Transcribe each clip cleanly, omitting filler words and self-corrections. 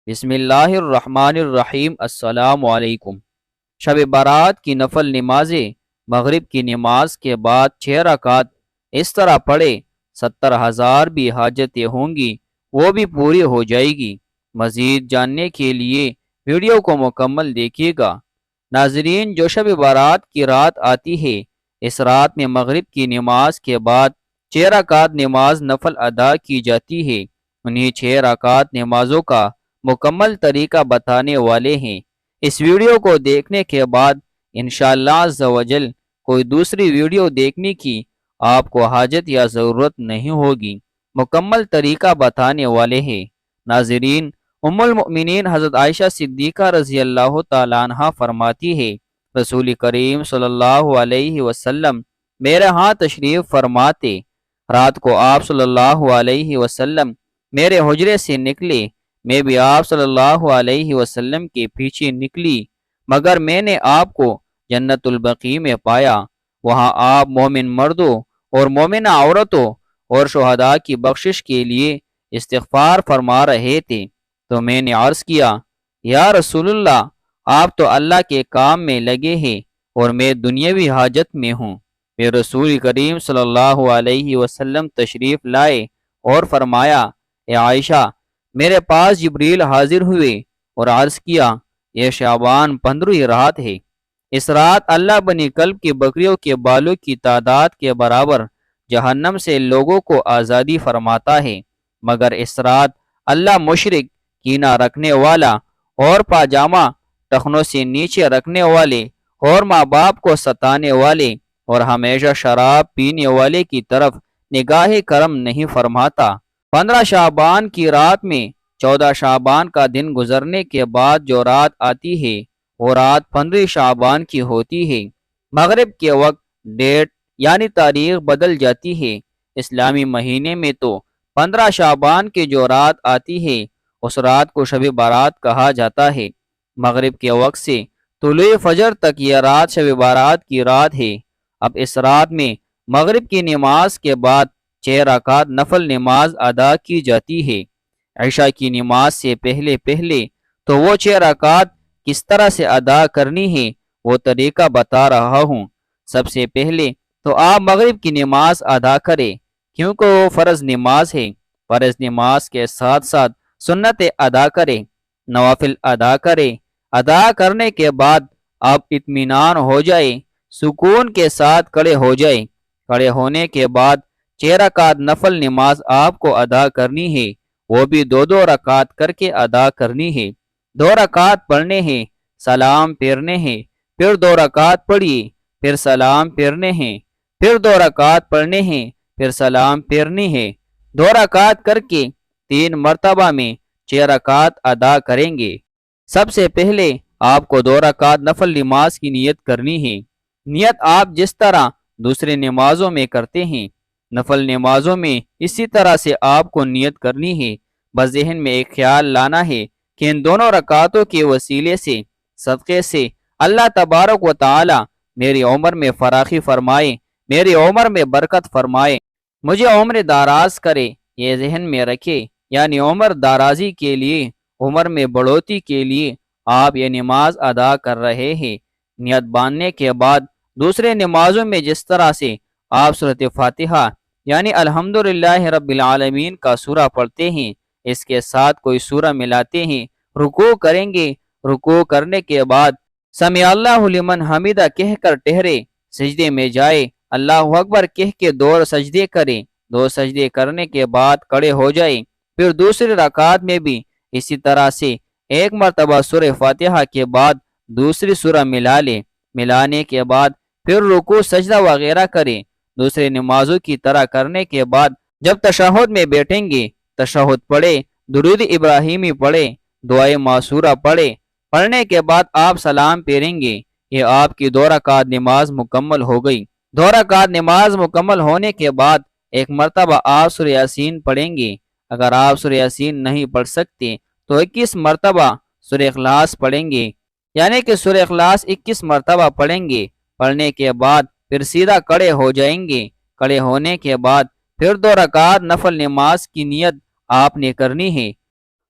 بسم اللہ الرحمن الرحیم۔ السلام علیکم۔ شب برات کی نفل نمازیں مغرب کی نماز کے بعد 6 رکعت اس طرح پڑھے 70,000 بھی حاجتیں ہوں گی وہ بھی پوری ہو جائے گی۔ مزید جاننے کے لیے ویڈیو کو مکمل دیکھیے گا۔ ناظرین، جو شب برات کی رات آتی ہے، اس رات میں مغرب کی نماز کے بعد 6 رکعت نماز نفل ادا کی جاتی ہے۔ انہی 6 رکعت نمازوں کا مکمل طریقہ بتانے والے ہیں۔ اس ویڈیو کو دیکھنے کے بعد انشاءاللہ عز و جل کوئی دوسری ویڈیو دیکھنے کی آپ کو حاجت یا ضرورت نہیں ہوگی۔ مکمل طریقہ بتانے والے ہیں۔ ناظرین، ام المؤمنین حضرت عائشہ صدیقہ رضی اللہ تعالیٰ عنہ فرماتی ہے، رسول کریم صلی اللہ علیہ وسلم میرے ہاں تشریف فرماتے، رات کو آپ صلی اللہ علیہ وسلم میرے حجرے سے نکلے، میں بھی آپ صلی اللہ علیہ وسلم کے پیچھے نکلی، مگر میں نے آپ کو جنت البقیع میں پایا۔ وہاں آپ مومن مردوں اور مومنہ عورتوں اور شہداء کی بخشش کے لیے استغفار فرما رہے تھے، تو میں نے عرض کیا، یا رسول اللہ، آپ تو اللہ کے کام میں لگے ہیں اور میں دنیاوی حاجت میں ہوں۔ پھر رسول کریم صلی اللہ علیہ وسلم تشریف لائے اور فرمایا، اے عائشہ، میرے پاس جبریل حاضر ہوئے اور عرض کیا، یہ شعبان 15 رات ہے۔ اس رات اللہ بنی کلب کی بکریوں کے بالوں کی تعداد کے برابر جہنم سے لوگوں کو آزادی فرماتا ہے، مگر اس رات اللہ مشرک، کینہ رکھنے والا اور پاجامہ ٹخنوں سے نیچے رکھنے والے اور ماں باپ کو ستانے والے اور ہمیشہ شراب پینے والے کی طرف نگاہ کرم نہیں فرماتا۔ 15 شعبان کی رات میں 14 شعبان کا دن گزرنے کے بعد جو رات آتی ہے وہ رات 15 شعبان کی ہوتی ہے۔ مغرب کے وقت ڈیٹ یعنی تاریخ بدل جاتی ہے۔ اسلامی مہینے میں تو 15 شعبان کی جو رات آتی ہے اس رات کو شب برات کہا جاتا ہے۔ مغرب کے وقت سے طلوع فجر تک یہ رات شب برات کی رات ہے۔ اب اس رات میں مغرب کی نماز کے بعد 6 رکعت نفل نماز ادا کی جاتی ہے۔ عشاء کی نماز سے پہلے تو وہ 6 رکعت کس طرح سے ادا کرنی ہے وہ طریقہ بتا رہا ہوں۔ سب سے پہلے تو آپ مغرب کی نماز ادا کریں، کیونکہ وہ فرض نماز ہے۔ فرض نماز کے ساتھ ساتھ سنتیں ادا کریں، نوافل ادا کریں۔ ادا کرنے کے بعد آپ اطمینان ہو جائیں، سکون کے ساتھ کھڑے ہو جائیں۔ کھڑے ہونے کے بعد 6 رکعت نفل نماز آپ کو ادا کرنی ہے، وہ بھی 2 رکعت کر کے ادا کرنی ہے۔ 2 رکعت پڑھنے ہیں، سلام پھیرنے ہیں، پھر 2 رکعت پڑھیے، پھر سلام پھیرنے ہیں، پھر 2 رکعت پڑھنے ہیں، پھر سلام پھیرنی ہے۔ 2 رکعت کر کے 3 مرتبہ میں 6 رکعت ادا کریں گے۔ سب سے پہلے آپ کو 2 رکعت نفل نماز کی نیت کرنی ہے۔ نیت آپ جس طرح دوسرے نمازوں میں کرتے ہیں، نفل نمازوں میں اسی طرح سے آپ کو نیت کرنی ہے۔ بس ذہن میں ایک خیال لانا ہے کہ ان دونوں رکعتوں کے وسیلے سے، صدقے سے، اللہ تبارک و تعالی میری عمر میں فراخی فرمائے، میری عمر میں برکت فرمائے، مجھے عمر دراز کرے۔ یہ ذہن میں رکھے، یعنی عمر درازی کے لیے، عمر میں بڑھوتی کے لیے آپ یہ نماز ادا کر رہے ہیں۔ نیت باندھنے کے بعد دوسرے نمازوں میں جس طرح سے آپ سورۃ فاتحہ یعنی الحمدللہ رب العالمین کا سورہ پڑھتے ہیں، اس کے ساتھ کوئی سورہ ملاتے ہیں، رکوع کریں گے۔ رکوع کرنے کے بعد سمع اللہ لمن حمیدہ کہہ کر ٹھہرے، سجدے میں جائے، اللہ اکبر کہہ کے 2 سجدے کریں۔ 2 سجدے کرنے کے بعد کھڑے ہو جائیں۔ پھر دوسری رکعت میں بھی اسی طرح سے ایک مرتبہ سورہ فاتحہ کے بعد دوسری سورہ ملا لیں۔ ملانے کے بعد پھر رکوع سجدہ وغیرہ کریں۔ دوسرے نمازوں کی طرح کرنے کے بعد جب تشہد میں بیٹھیں گے، تشہد پڑھے، درود ابراہیمی پڑھے، دعائے معصورہ پڑھے۔ پڑھنے کے بعد آپ سلام پھیریں گے۔ یہ آپ کی 2 رکعت نماز مکمل ہو گئی۔ 2 رکعت نماز مکمل ہونے کے بعد ایک مرتبہ آپ سورہ یاسین پڑھیں گے۔ اگر آپ سورہ یاسین نہیں پڑھ سکتے تو 21 مرتبہ سورہ اخلاص پڑھیں گے، یعنی کہ سورہ اخلاص 21 مرتبہ پڑھیں گے۔ پڑھنے کے بعد پھر سیدھا کھڑے ہو جائیں گے۔ کھڑے ہونے کے بعد پھر 2 رکعت نفل نماز کی نیت آپ نے کرنی ہے۔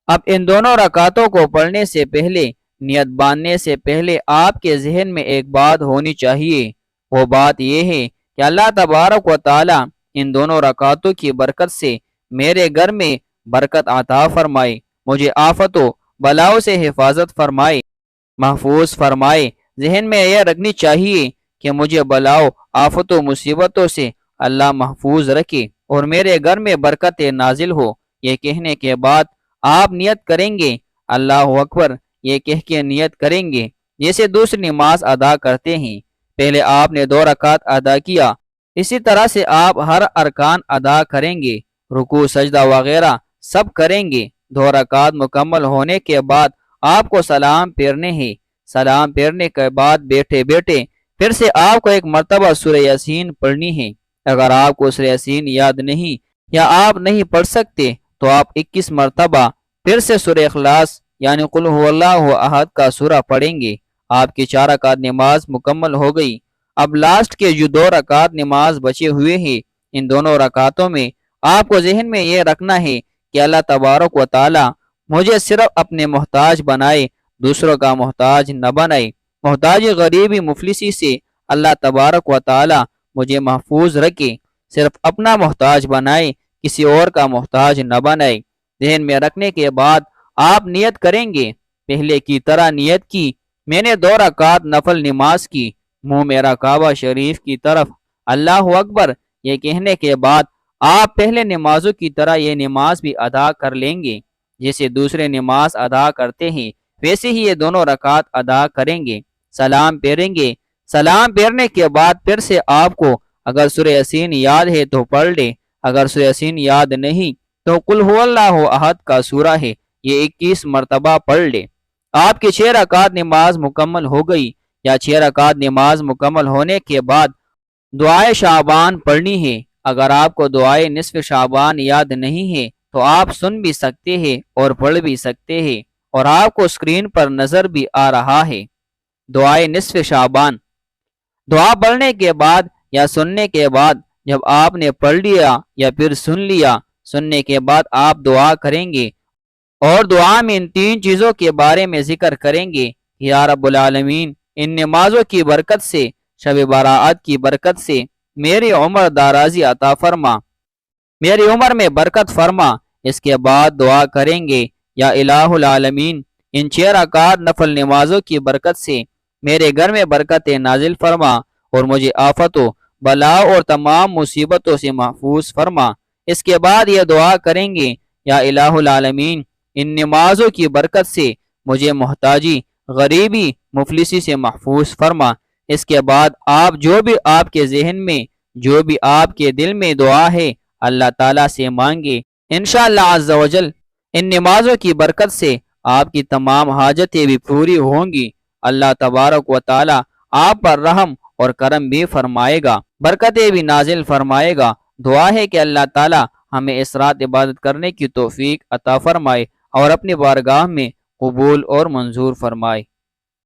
اب ان دونوں رکعتوں کو پڑھنے سے پہلے، نیت باندھنے سے پہلے آپ کے ذہن میں ایک بات ہونی چاہیے۔ وہ بات یہ ہے کہ اللہ تبارک و تعالی ان دونوں رکعتوں کی برکت سے میرے گھر میں برکت عطا فرمائے، مجھے آفت و بلاؤں سے حفاظت فرمائے، محفوظ فرمائے۔ ذہن میں یہ رکھنی چاہیے کہ مجھے بلاؤ، آفت و مصیبتوں سے اللہ محفوظ رکھے اور میرے گھر میں برکت نازل ہو۔ یہ کہنے کے بعد آپ نیت کریں گے، اللہ اکبر یہ کہہ کے نیت کریں گے جیسے دوسری نماز ادا کرتے ہیں۔ پہلے آپ نے 2 رکعت ادا کیا، اسی طرح سے آپ ہر ارکان ادا کریں گے، رکوع سجدہ وغیرہ سب کریں گے۔ 2 رکعت مکمل ہونے کے بعد آپ کو سلام پھیرنے ہیں۔ سلام پھیرنے کے بعد بیٹھے بیٹھے پھر سے آپ کو ایک مرتبہ سورہ یاسین پڑھنی ہے۔ اگر آپ کو سورہ یاسین یاد نہیں یا آپ نہیں پڑھ سکتے تو آپ 21 مرتبہ پھر سے سورہ اخلاص یعنی قل هو اللہ احد کا سورہ پڑھیں گے۔ آپ کی 4 رکعت نماز مکمل ہو گئی۔ اب لاسٹ کے جو 2 رکعت نماز بچے ہوئے ہیں، ان دونوں رکعتوں میں آپ کو ذہن میں یہ رکھنا ہے کہ اللہ تبارک و تعالی مجھے صرف اپنے محتاج بنائے، دوسروں کا محتاج نہ بنائے۔ محتاج غریبی مفلسی سے اللہ تبارک و تعالی مجھے محفوظ رکھے، صرف اپنا محتاج بنائے، کسی اور کا محتاج نہ بنائے۔ ذہن میں رکھنے کے بعد آپ نیت کریں گے، پہلے کی طرح نیت کی، میں نے 2 رکعت نفل نماز کی، منہ میرا کعبہ شریف کی طرف، اللہ اکبر یہ کہنے کے بعد آپ پہلے نمازوں کی طرح یہ نماز بھی ادا کر لیں گے، جیسے دوسرے نماز ادا کرتے ہیں ویسے ہی یہ دونوں رکعت ادا کریں گے، سلام پھیریں گے۔ سلام پھیرنے کے بعد پھر سے آپ کو اگر سورہ یاسین یاد ہے تو پڑھ لے، اگر سورہ یاسین یاد نہیں تو قل هو اللہ احد کا سورہ ہے، یہ 21 مرتبہ پڑھ لے۔ آپ کی 6 رکعت نماز مکمل ہو گئی، یا 6 رکعت نماز مکمل ہونے کے بعد دعائے شعبان پڑھنی ہے۔ اگر آپ کو دعائے نصف شعبان یاد نہیں ہے تو آپ سن بھی سکتے ہیں اور پڑھ بھی سکتے ہیں، اور آپ کو اسکرین پر نظر بھی آ رہا ہے۔ دعائے نصف شعبان، دعا پڑھنے کے بعد یا سننے کے بعد جب آپ نے پڑھ لیا یا پھر سن لیا، سننے کے بعد آپ دعا کریں گے اور دعا میں ان 3 چیزوں کے بارے میں ذکر کریں گے۔ یا رب العالمین، ان نمازوں کی برکت سے، شب برات کی برکت سے میری عمر درازی عطا فرما، میری عمر میں برکت فرما۔ اس کے بعد دعا کریں گے، یا الہ العالمین، ان 6 رکعت نفل نمازوں کی برکت سے میرے گھر میں برکت نازل فرما اور مجھے آفت و بلاؤ اور تمام مصیبتوں سے محفوظ فرما۔ اس کے بعد یہ دعا کریں گے، یا الہ العالمین، ان نمازوں کی برکت سے مجھے محتاجی، غریبی، مفلسی سے محفوظ فرما۔ اس کے بعد آپ جو بھی آپ کے ذہن میں، جو بھی آپ کے دل میں دعا ہے اللہ تعالیٰ سے مانگے، انشاءاللہ عز و جل ان نمازوں کی برکت سے آپ کی تمام حاجتیں بھی پوری ہوں گی۔ اللہ تبارک و تعالی آپ پر رحم اور کرم بھی فرمائے گا، برکتیں بھی نازل فرمائے گا۔ دعا ہے کہ اللہ تعالی ہمیں اس رات عبادت کرنے کی توفیق عطا فرمائے اور اپنی بارگاہ میں قبول اور منظور فرمائے۔